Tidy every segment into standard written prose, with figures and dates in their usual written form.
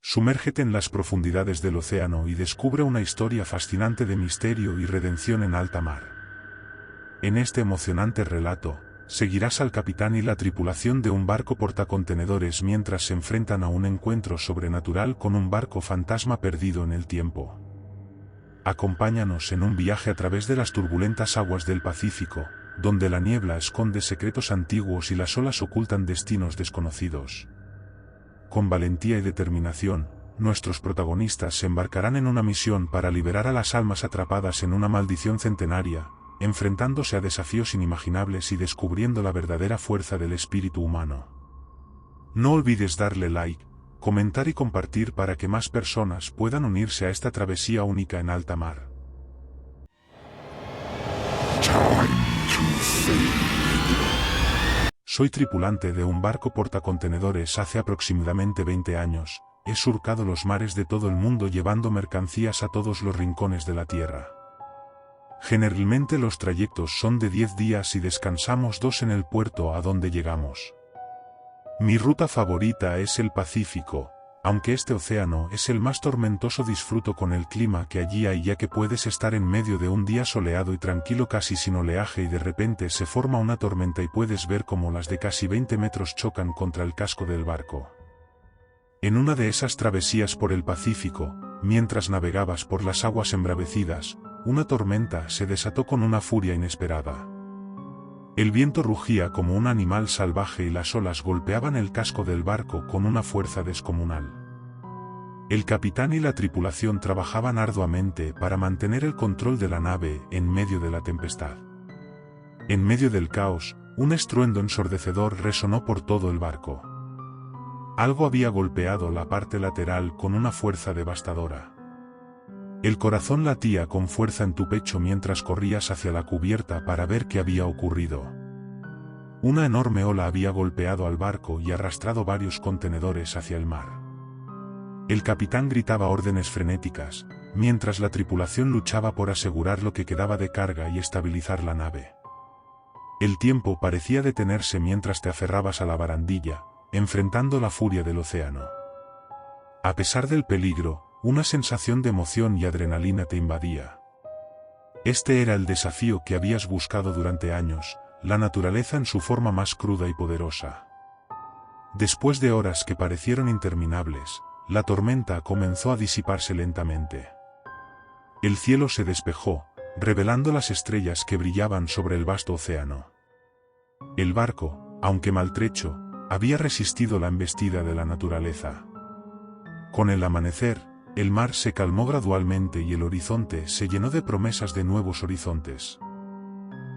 Sumérgete en las profundidades del océano y descubre una historia fascinante de misterio y redención en alta mar. En este emocionante relato, seguirás al capitán y la tripulación de un barco portacontenedores mientras se enfrentan a un encuentro sobrenatural con un barco fantasma perdido en el tiempo. Acompáñanos en un viaje a través de las turbulentas aguas del Pacífico, donde la niebla esconde secretos antiguos y las olas ocultan destinos desconocidos. Con valentía y determinación, nuestros protagonistas se embarcarán en una misión para liberar a las almas atrapadas en una maldición centenaria, enfrentándose a desafíos inimaginables y descubriendo la verdadera fuerza del espíritu humano. No olvides darle like, comentar y compartir para que más personas puedan unirse a esta travesía única en alta mar. Soy tripulante de un barco portacontenedores hace aproximadamente 20 años, he surcado los mares de todo el mundo llevando mercancías a todos los rincones de la tierra. Generalmente los trayectos son de 10 días y descansamos 2 en el puerto a donde llegamos. Mi ruta favorita es el Pacífico, aunque este océano es el más tormentoso. Disfruto con el clima que allí hay, ya que puedes estar en medio de un día soleado y tranquilo casi sin oleaje y de repente se forma una tormenta y puedes ver cómo las de casi 20 metros chocan contra el casco del barco. En una de esas travesías por el Pacífico, mientras navegabas por las aguas embravecidas, una tormenta se desató con una furia inesperada. El viento rugía como un animal salvaje y las olas golpeaban el casco del barco con una fuerza descomunal. El capitán y la tripulación trabajaban arduamente para mantener el control de la nave en medio de la tempestad. En medio del caos, un estruendo ensordecedor resonó por todo el barco. Algo había golpeado la parte lateral con una fuerza devastadora. El corazón latía con fuerza en tu pecho mientras corrías hacia la cubierta para ver qué había ocurrido. Una enorme ola había golpeado al barco y arrastrado varios contenedores hacia el mar. El capitán gritaba órdenes frenéticas, mientras la tripulación luchaba por asegurar lo que quedaba de carga y estabilizar la nave. El tiempo parecía detenerse mientras te aferrabas a la barandilla, enfrentando la furia del océano. A pesar del peligro, una sensación de emoción y adrenalina te invadía. Este era el desafío que habías buscado durante años, la naturaleza en su forma más cruda y poderosa. Después de horas que parecieron interminables, la tormenta comenzó a disiparse lentamente. El cielo se despejó, revelando las estrellas que brillaban sobre el vasto océano. El barco, aunque maltrecho, había resistido la embestida de la naturaleza. Con el amanecer, el mar se calmó gradualmente y el horizonte se llenó de promesas de nuevos horizontes.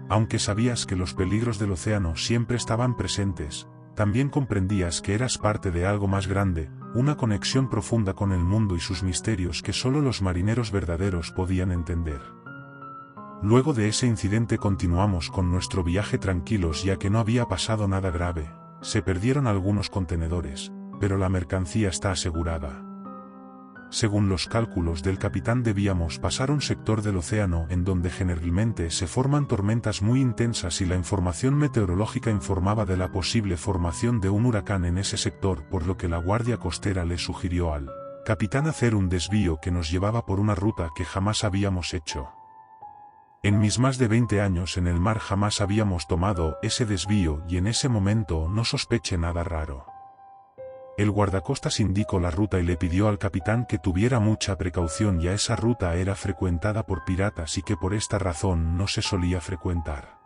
Aunque sabías que los peligros del océano siempre estaban presentes, también comprendías que eras parte de algo más grande, una conexión profunda con el mundo y sus misterios que solo los marineros verdaderos podían entender. Luego de ese incidente continuamos con nuestro viaje tranquilos ya que no había pasado nada grave, se perdieron algunos contenedores, pero la mercancía está asegurada. Según los cálculos del capitán debíamos pasar un sector del océano en donde generalmente se forman tormentas muy intensas y la información meteorológica informaba de la posible formación de un huracán en ese sector, por lo que la guardia costera le sugirió al capitán hacer un desvío que nos llevaba por una ruta que jamás habíamos hecho. En mis más de 20 años en el mar jamás habíamos tomado ese desvío y en ese momento no sospeché nada raro. El guardacostas indicó la ruta y le pidió al capitán que tuviera mucha precaución, ya esa ruta era frecuentada por piratas y que por esta razón no se solía frecuentar.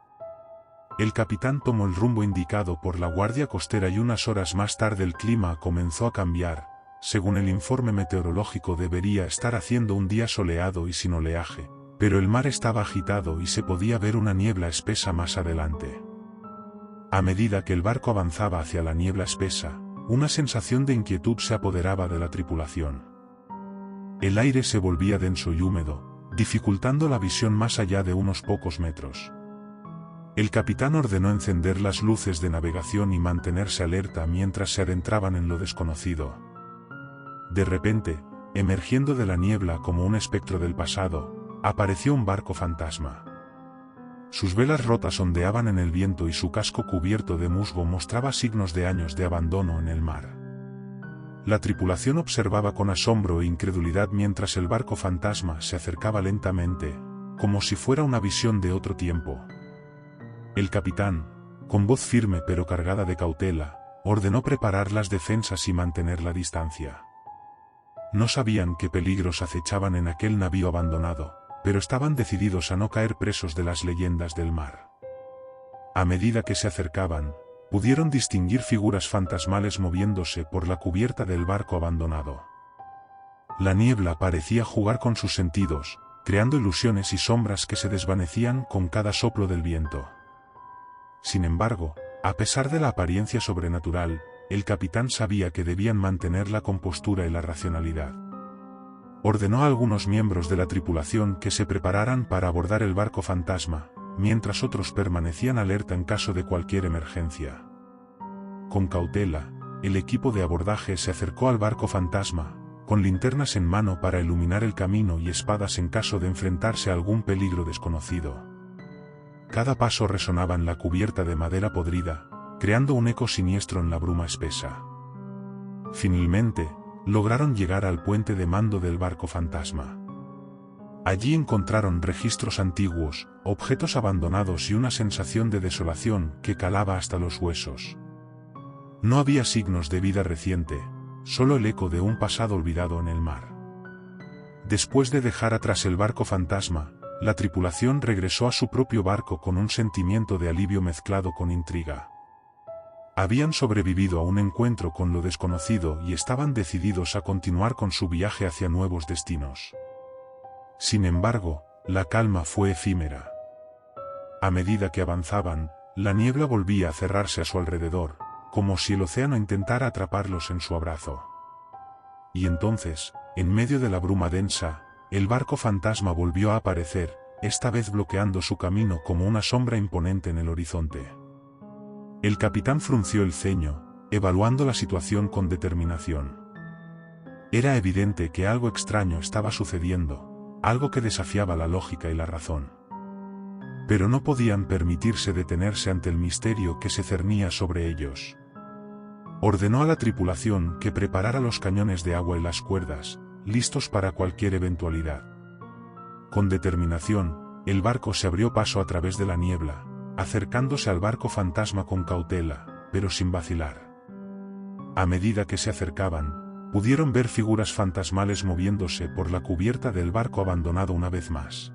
El capitán tomó el rumbo indicado por la guardia costera y unas horas más tarde el clima comenzó a cambiar. Según el informe meteorológico debería estar haciendo un día soleado y sin oleaje, pero el mar estaba agitado y se podía ver una niebla espesa más adelante. A medida que el barco avanzaba hacia la niebla espesa, una sensación de inquietud se apoderaba de la tripulación. El aire se volvía denso y húmedo, dificultando la visión más allá de unos pocos metros. El capitán ordenó encender las luces de navegación y mantenerse alerta mientras se adentraban en lo desconocido. De repente, emergiendo de la niebla como un espectro del pasado, apareció un barco fantasma. Sus velas rotas ondeaban en el viento y su casco cubierto de musgo mostraba signos de años de abandono en el mar. La tripulación observaba con asombro e incredulidad mientras el barco fantasma se acercaba lentamente, como si fuera una visión de otro tiempo. El capitán, con voz firme pero cargada de cautela, ordenó preparar las defensas y mantener la distancia. No sabían qué peligros acechaban en aquel navío abandonado, pero estaban decididos a no caer presos de las leyendas del mar. A medida que se acercaban, pudieron distinguir figuras fantasmales moviéndose por la cubierta del barco abandonado. La niebla parecía jugar con sus sentidos, creando ilusiones y sombras que se desvanecían con cada soplo del viento. Sin embargo, a pesar de la apariencia sobrenatural, el capitán sabía que debían mantener la compostura y la racionalidad. Ordenó a algunos miembros de la tripulación que se prepararan para abordar el barco fantasma, mientras otros permanecían alerta en caso de cualquier emergencia. Con cautela, el equipo de abordaje se acercó al barco fantasma, con linternas en mano para iluminar el camino y espadas en caso de enfrentarse a algún peligro desconocido. Cada paso resonaba en la cubierta de madera podrida, creando un eco siniestro en la bruma espesa. Finalmente, lograron llegar al puente de mando del barco fantasma. Allí encontraron registros antiguos, objetos abandonados y una sensación de desolación que calaba hasta los huesos. No había signos de vida reciente, solo el eco de un pasado olvidado en el mar. Después de dejar atrás el barco fantasma, la tripulación regresó a su propio barco con un sentimiento de alivio mezclado con intriga. Habían sobrevivido a un encuentro con lo desconocido y estaban decididos a continuar con su viaje hacia nuevos destinos. Sin embargo, la calma fue efímera. A medida que avanzaban, la niebla volvía a cerrarse a su alrededor, como si el océano intentara atraparlos en su abrazo. Y entonces, en medio de la bruma densa, el barco fantasma volvió a aparecer, esta vez bloqueando su camino como una sombra imponente en el horizonte. El capitán frunció el ceño, evaluando la situación con determinación. Era evidente que algo extraño estaba sucediendo, algo que desafiaba la lógica y la razón. Pero no podían permitirse detenerse ante el misterio que se cernía sobre ellos. Ordenó a la tripulación que preparara los cañones de agua y las cuerdas, listos para cualquier eventualidad. Con determinación, el barco se abrió paso a través de la niebla, acercándose al barco fantasma con cautela, pero sin vacilar. A medida que se acercaban, pudieron ver figuras fantasmales moviéndose por la cubierta del barco abandonado una vez más.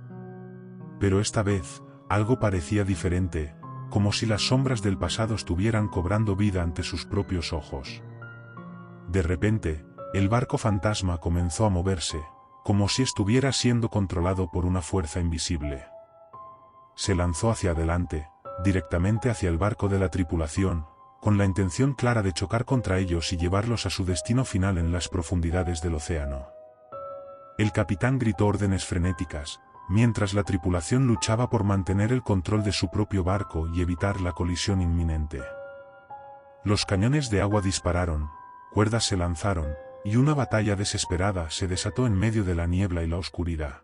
Pero esta vez, algo parecía diferente, como si las sombras del pasado estuvieran cobrando vida ante sus propios ojos. De repente, el barco fantasma comenzó a moverse, como si estuviera siendo controlado por una fuerza invisible. Se lanzó hacia adelante, directamente hacia el barco de la tripulación, con la intención clara de chocar contra ellos y llevarlos a su destino final en las profundidades del océano. El capitán gritó órdenes frenéticas, mientras la tripulación luchaba por mantener el control de su propio barco y evitar la colisión inminente. Los cañones de agua dispararon, cuerdas se lanzaron, y una batalla desesperada se desató en medio de la niebla y la oscuridad.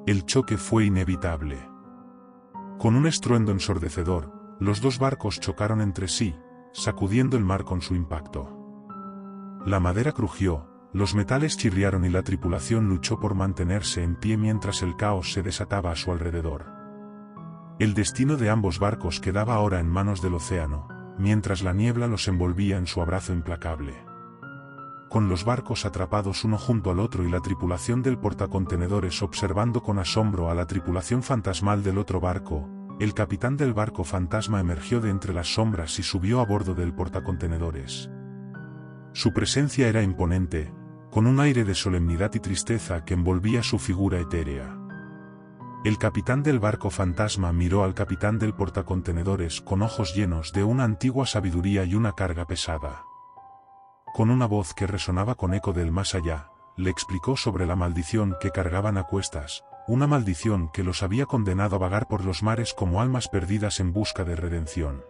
El choque fue inevitable. Con un estruendo ensordecedor, los dos barcos chocaron entre sí, sacudiendo el mar con su impacto. La madera crujió, los metales chirriaron y la tripulación luchó por mantenerse en pie mientras el caos se desataba a su alrededor. El destino de ambos barcos quedaba ahora en manos del océano, mientras la niebla los envolvía en su abrazo implacable. Con los barcos atrapados uno junto al otro y la tripulación del portacontenedores observando con asombro a la tripulación fantasmal del otro barco, el capitán del barco fantasma emergió de entre las sombras y subió a bordo del portacontenedores. Su presencia era imponente, con un aire de solemnidad y tristeza que envolvía su figura etérea. El capitán del barco fantasma miró al capitán del portacontenedores con ojos llenos de una antigua sabiduría y una carga pesada. Con una voz que resonaba con eco del más allá, le explicó sobre la maldición que cargaban a cuestas, una maldición que los había condenado a vagar por los mares como almas perdidas en busca de redención.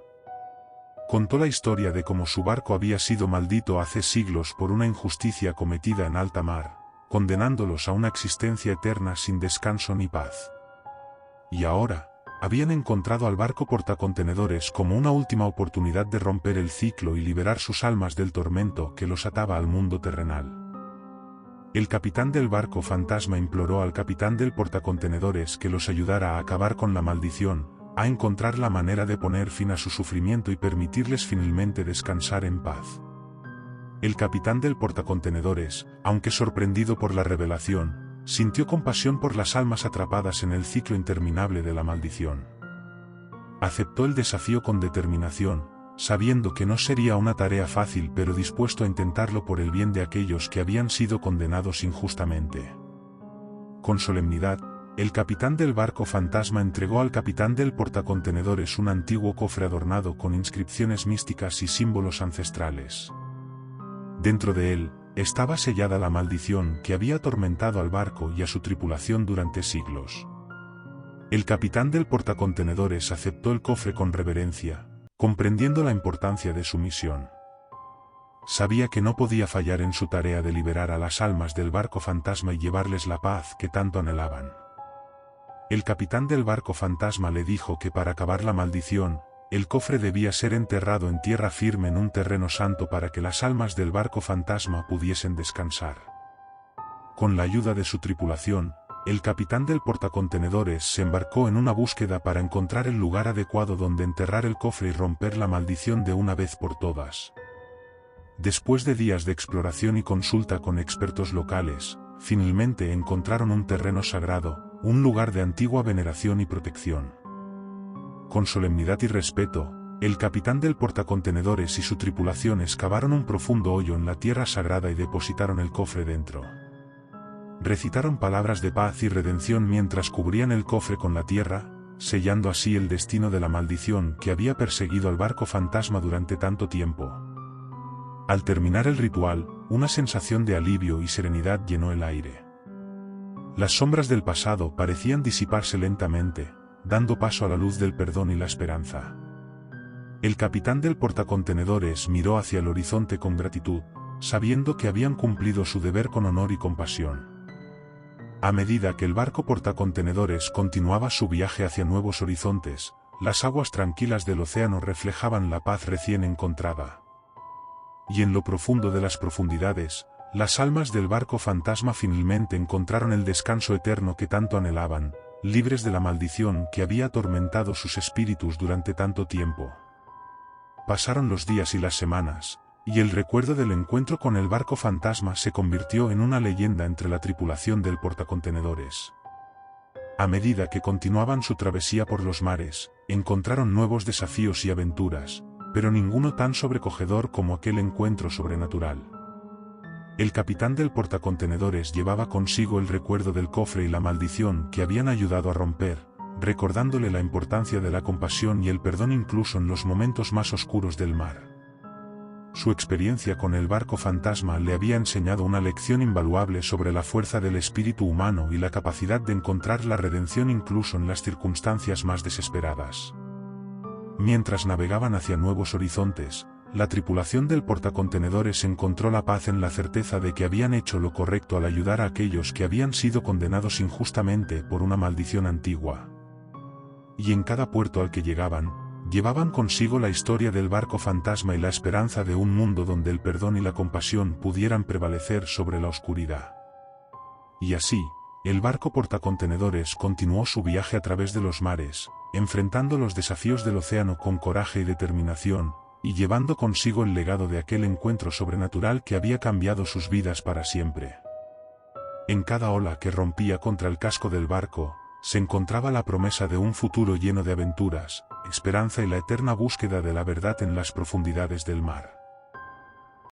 Contó la historia de cómo su barco había sido maldito hace siglos por una injusticia cometida en alta mar, condenándolos a una existencia eterna sin descanso ni paz. Y ahora, habían encontrado al barco portacontenedores como una última oportunidad de romper el ciclo y liberar sus almas del tormento que los ataba al mundo terrenal. El capitán del barco fantasma imploró al capitán del portacontenedores que los ayudara a acabar con la maldición, a encontrar la manera de poner fin a su sufrimiento y permitirles finalmente descansar en paz. El capitán del portacontenedores, aunque sorprendido por la revelación, sintió compasión por las almas atrapadas en el ciclo interminable de la maldición. Aceptó el desafío con determinación, sabiendo que no sería una tarea fácil pero dispuesto a intentarlo por el bien de aquellos que habían sido condenados injustamente. Con solemnidad, el capitán del barco fantasma entregó al capitán del portacontenedores un antiguo cofre adornado con inscripciones místicas y símbolos ancestrales. Dentro de él, estaba sellada la maldición que había atormentado al barco y a su tripulación durante siglos. El capitán del portacontenedores aceptó el cofre con reverencia, comprendiendo la importancia de su misión. Sabía que no podía fallar en su tarea de liberar a las almas del barco fantasma y llevarles la paz que tanto anhelaban. El capitán del barco fantasma le dijo que para acabar la maldición, el cofre debía ser enterrado en tierra firme en un terreno santo para que las almas del barco fantasma pudiesen descansar. Con la ayuda de su tripulación, el capitán del portacontenedores se embarcó en una búsqueda para encontrar el lugar adecuado donde enterrar el cofre y romper la maldición de una vez por todas. Después de días de exploración y consulta con expertos locales, finalmente encontraron un terreno sagrado, un lugar de antigua veneración y protección. Con solemnidad y respeto, el capitán del portacontenedores y su tripulación excavaron un profundo hoyo en la tierra sagrada y depositaron el cofre dentro. Recitaron palabras de paz y redención mientras cubrían el cofre con la tierra, sellando así el destino de la maldición que había perseguido al barco fantasma durante tanto tiempo. Al terminar el ritual, una sensación de alivio y serenidad llenó el aire. Las sombras del pasado parecían disiparse lentamente, dando paso a la luz del perdón y la esperanza. El capitán del portacontenedores miró hacia el horizonte con gratitud, sabiendo que habían cumplido su deber con honor y compasión. A medida que el barco portacontenedores continuaba su viaje hacia nuevos horizontes, las aguas tranquilas del océano reflejaban la paz recién encontrada. Y en lo profundo de las profundidades, las almas del barco fantasma finalmente encontraron el descanso eterno que tanto anhelaban, libres de la maldición que había atormentado sus espíritus durante tanto tiempo. Pasaron los días y las semanas, y el recuerdo del encuentro con el barco fantasma se convirtió en una leyenda entre la tripulación del portacontenedores. A medida que continuaban su travesía por los mares, encontraron nuevos desafíos y aventuras, pero ninguno tan sobrecogedor como aquel encuentro sobrenatural. El capitán del portacontenedores llevaba consigo el recuerdo del cofre y la maldición que habían ayudado a romper, recordándole la importancia de la compasión y el perdón incluso en los momentos más oscuros del mar. Su experiencia con el barco fantasma le había enseñado una lección invaluable sobre la fuerza del espíritu humano y la capacidad de encontrar la redención incluso en las circunstancias más desesperadas. Mientras navegaban hacia nuevos horizontes, la tripulación del portacontenedores encontró la paz en la certeza de que habían hecho lo correcto al ayudar a aquellos que habían sido condenados injustamente por una maldición antigua. Y en cada puerto al que llegaban, llevaban consigo la historia del barco fantasma y la esperanza de un mundo donde el perdón y la compasión pudieran prevalecer sobre la oscuridad. Y así, el barco portacontenedores continuó su viaje a través de los mares, enfrentando los desafíos del océano con coraje y determinación, y llevando consigo el legado de aquel encuentro sobrenatural que había cambiado sus vidas para siempre. En cada ola que rompía contra el casco del barco, se encontraba la promesa de un futuro lleno de aventuras, esperanza y la eterna búsqueda de la verdad en las profundidades del mar.